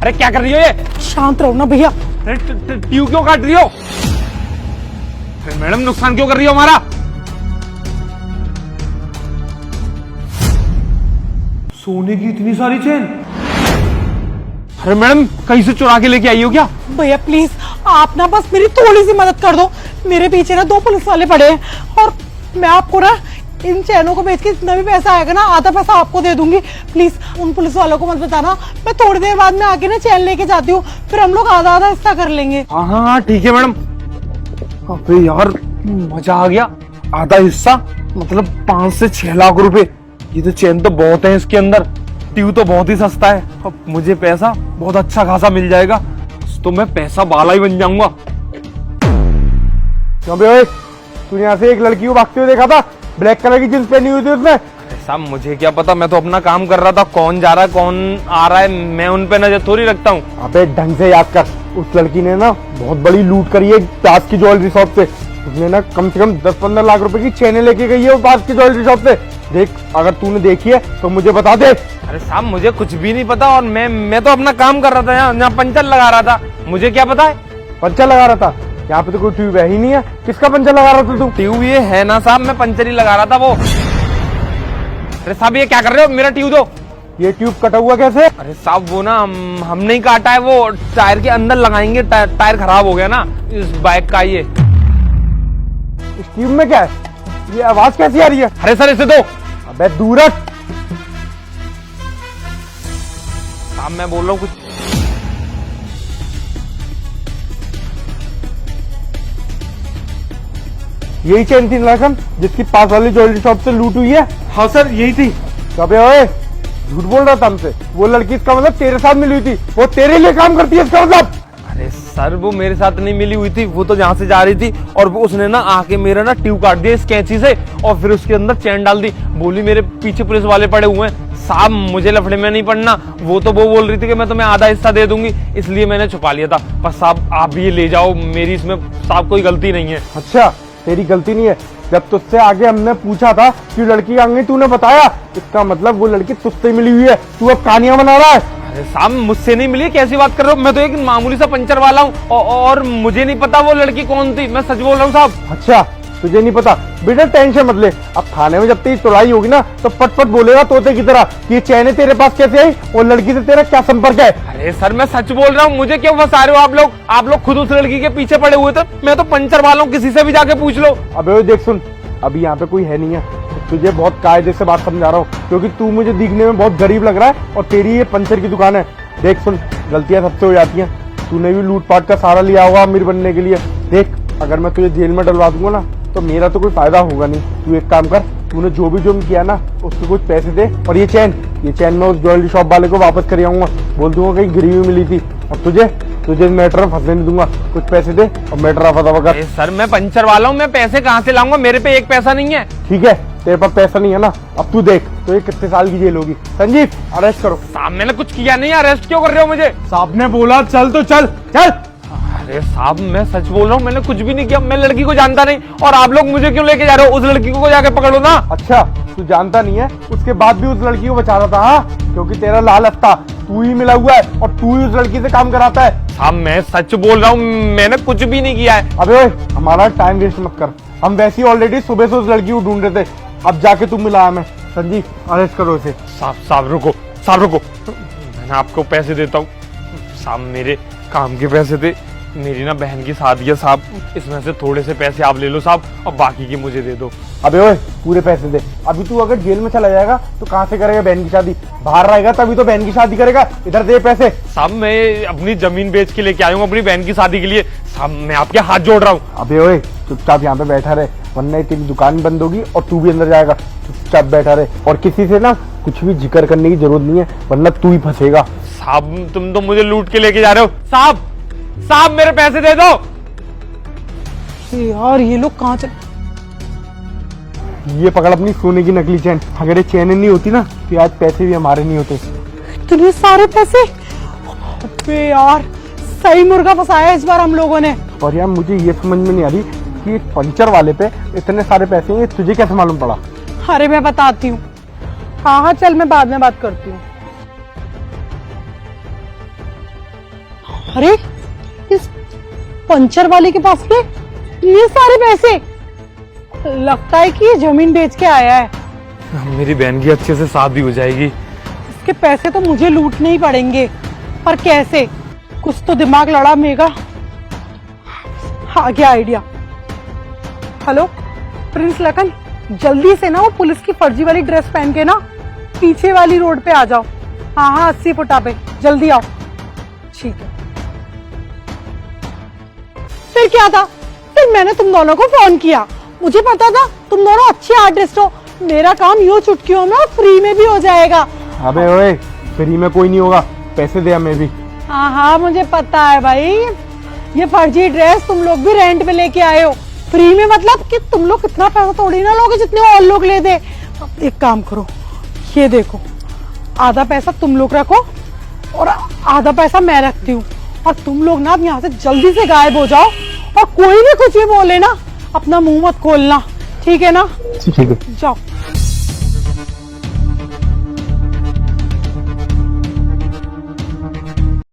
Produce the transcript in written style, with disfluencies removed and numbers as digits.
अरे क्या कर रही हो ये? शांत रहो ना भैया। अरे ट्यूब क्यों काट रही हो? अरे मैडम नुकसान क्यों कर रही हो हमारा? सोने की इतनी सारी चेन? अरे मैडम कहीं से चुरा के लेके आई हो क्या? भैया प्लीज आप ना बस मेरी थोड़ी सी मदद कर दो। मेरे पीछे ना 2 पुलिस वाले पड़े हैं और मैं आपको ना इन चैनों को बेच के जितना भी पैसा आएगा ना आधा पैसा आपको दे दूंगी। प्लीज उन पुलिस वालों को मत बताना। मैं थोड़ी देर बाद में आके ना चैन लेके जाती हूँ, फिर हम लोग आधा आधा हिस्सा कर लेंगे। हाँ हाँ ठीक है मैडम। अबे यार मजा आ गया। आधा हिस्सा मतलब 5 से 6 लाख रुपए। ये तो चैन तो बहुत है इसके अंदर, ट्यूब तो बहुत ही सस्ता है। अब मुझे पैसा बहुत अच्छा खासा मिल जाएगा तो मैं पैसा वाला ही बन जाऊंगा। क्यों बे ओए, तूने यहाँ से एक लड़की को भागते हुए देखा था? ब्लैक कलर की जींस पहनी हुई थी उसने। अरे साहब मुझे क्या पता, मैं तो अपना काम कर रहा था। कौन जा रहा है कौन आ रहा है मैं उन पे नजर थोड़ी रखता हूँ। अबे ढंग से याद कर, उस लड़की ने ना बहुत बड़ी लूट करी है पास की ज्वेलरी शॉप से। उसने ना कम से कम 10-15 लाख रुपए की चेनें लेके गई है वो पास की ज्वेलरी शॉप से। देख अगर तूने देखी है तो मुझे बता दे। अरे साहब मुझे कुछ भी नहीं पता और मैं तो अपना काम कर रहा था। यहाँ पंचर लगा रहा था, मुझे क्या पता है। पंचर लगा रहा था? यहाँ पे तो कोई ट्यूब है ही नहीं है, किसका पंचर लगा रहा था तू? ट्यूब ये है ना साहब, मैं पंचर ही लगा रहा था वो। अरे साहब ये क्या कर रहे हो, मेरा ट्यूब दो। ये ट्यूब कटा हुआ कैसे? अरे साहब वो ना हम नहीं काटा है, वो टायर के अंदर लगाएंगे। टायर खराब हो गया ना इस बाइक का। ये इस ट्यूब में क्या है? ये आवाज कैसी आ रही है? अरे सर इसे दो। अबे दूर हट। साहब मैं बोल रहा हूँ कुछ। यही चेन थी लखन जिसकी पास वाली ज्वेलरी शॉप से लूट हुई है? हाँ सर यही थी। अबे ओए झूठ बोल रहा था हमसे। वो लड़की इसका मतलब तेरे साथ मिली हुई थी, वो तेरे लिए काम करती है इसका मतलब? अरे सर वो मेरे साथ नहीं मिली हुई थी, वो तो जहाँ से जा रही थी और वो उसने ना आके मेरा ना ट्यूब काट दिया इस कैंची से और फिर उसके अंदर चैन डाल दी। बोली मेरे पीछे पुलिस वाले पड़े हुए हैं। साहब मुझे लफड़े में नहीं पड़ना। वो तो वो बोल रही थी कि मैं तुम्हें आधा हिस्सा दे दूंगी, इसलिए मैंने छुपा लिया था। पर साहब आप भी ये ले जाओ, मेरी इसमें साहब कोई गलती नहीं है। अच्छा तेरी गलती नहीं है? जब तुझसे आगे हमने पूछा था कि लड़की आ गई तूने बताया, इसका मतलब वो लड़की तुझसे मिली हुई है। तू अब कहानियां बना रहा है। अरे साहब मुझसे नहीं मिली, कैसी बात कर रहे हो? मैं तो एक मामूली सा पंचर वाला हूँ और मुझे नहीं पता वो लड़की कौन थी। मैं सच बोल रहा हूँ साहब। अच्छा तुझे नहीं पता? बेटा टेंशन मत ले, अब थाने में जब तेरी तुड़ाई होगी ना तो पट बोलेगा तोते की तरह कि ये चैनें तेरे पास कैसे आई और लड़की से तेरा क्या संपर्क है। अरे सर मैं सच बोल रहा हूँ, मुझे क्यों फंसा रहे हो आप लोग? आप लोग खुद उस लड़की के पीछे पड़े हुए थे। मैं तो पंचर वाला हूँ, किसी से भी जाके पूछ लो। अबे देख सुन, अभी यहाँ पे कोई है नहीं है, तुझे बहुत कायदे से बात समझा रहा हूँ क्योंकि तू मुझे दिखने में बहुत गरीब लग रहा है और तेरी ये पंचर की दुकान है। देख सुन, गलतियां सबसे हो जाती हैं। तूने भी लूटपाट का सहारा लिया होगा अमीर बनने के लिए। देख अगर मैं तुझे जेल में डलवा दूंगा ना तो मेरा तो कोई फायदा होगा नहीं। तू एक काम कर, तूने जो भी जुर्म किया ना उसके कुछ पैसे दे और ये चैन मैं उस ज्वेलरी शॉप वाले को वापस कर आऊंगा। बोल दूंगा कहीं गिरी हुई मिली थी और तुझे मैटर में फंसने नहीं दूंगा। कुछ पैसे दे और मैटर रफा दफा कर। सर मैं पंचर वाला हूँ, मैं पैसे कहाँ से लाऊंगा? मेरे पे एक पैसा नहीं है। ठीक है तेरे पास पैसा नहीं है ना, अब तू देख तो ये कितने साल की जेल होगी। संजीव अरेस्ट करो। साहब मैंने कुछ किया नहीं, अरेस्ट क्यों कर रहे हो मुझे? साहब ने बोला चल तो चल चल। अरे साहब मैं सच बोल रहा हूँ, मैंने कुछ भी नहीं किया। मैं लड़की को जानता नहीं और आप लोग मुझे क्यों लेके जा रहे हो? उस लड़की को जाके पकड़ो ना। अच्छा तू जानता नहीं है, उसके बाद भी उस लड़की को बचा रहा था? हाँ क्योंकि तेरा लालच था, तू ही मिला हुआ है और तू ही उस लड़की से काम कराता है। साहब मैं सच बोल रहा हूँ, मैंने कुछ भी नहीं किया है। अबे ओए हमारा टाइम वेस्ट मत कर, हम वैसे ही ऑलरेडी सुबह से उस लड़की को ढूंढ रहे थे, अब जाके तू मिला हमें। संजीव अरेस्ट करो इसे। साहब रुको, मैंने आपको पैसे देता हूँ। साहब मेरे काम के पैसे थे, मेरी ना बहन की शादी है साहब, इसमें से थोड़े से पैसे आप ले लो साहब और बाकी की मुझे दे दो। अबे ओए पूरे पैसे दे। अभी तू अगर जेल में चला जाएगा तो कहाँ से करेगा बहन की शादी? बाहर रहेगा तभी तो बहन की शादी करेगा। इधर दे पैसे। साहब मैं अपनी जमीन बेच के लेके आया हूँ अपनी बहन की शादी के लिए। साहब मैं आपके हाथ जोड़ रहा हूँ। अबे ओए चुपचाप यहाँ पे बैठा रहे वरना तेरी दुकान बंद होगी और तू भी अंदर जाएगा। चुपचाप बैठा रहे और किसी से ना कुछ भी जिक्र करने की जरूरत नहीं है वरना तू ही फंसेगा। साहब तुम तो मुझे लूट के लेके जा रहे हो। साहब मेरे पैसे दे दो। यार ये लोग कहाँ चले? ये पकड़ अपनी सोने की नकली चैन। अगर ये चैन नहीं होती ना तो आज पैसे भी हमारे नहीं होते। इतने सारे पैसे? अबे यार सही मुर्गा फंसाया इस बार हम लोगों ने। और यार मुझे ये समझ में नहीं आ रही कि एक पंचर वाले पे इतने सारे पैसे हैं, ये तुझे कैसे मालूम पड़ा? अरे मैं बताती हूँ। हाँ चल मैं बाद में बात करती हूँ। अरे इस पंचर वाले के पास में ये सारे पैसे, लगता है कि ये जमीन बेच के आया है। मेरी बहन की अच्छे से शादी हो जाएगी। इसके पैसे तो मुझे लूटने ही पड़ेंगे, पर कैसे? कुछ तो दिमाग लड़ा मेगा। आ गया आइडिया। हेलो प्रिंस लखन, जल्दी से ना वो पुलिस की फर्जी वाली ड्रेस पहन के ना पीछे वाली रोड पे आ जाओ। हाँ 80 फुटा पे जल्दी आओ। ठीक है। फिर क्या था? फिर मैंने तुम दोनों को फोन किया। मुझे पता था तुम दोनों अच्छे आर्टिस्ट हो। मेरा काम यूं चुटकियों में और फ्री में भी हो जाएगा। अबे ओए, फ्री में कोई नहीं होगा, पैसे दे हमें भी। हाँ मुझे पता है भाई, ये फर्जी ड्रेस तुम लोग भी रेंट पे लेके आए हो। फ्री में मतलब कि तुम लोग कितना पैसा थोड़ी ना लोगे जितने और लोग ले दे। अब एक काम करो, ये देखो, आधा पैसा तुम लोग रखो और आधा पैसा मैं रखती हूँ, और तुम लोग ना यहाँ से जल्दी से गायब हो जाओ, और कोई भी कुछ भी बोले ना अपना मुंह मत खोलना, ठीक है ना? ठीक है। जाओ।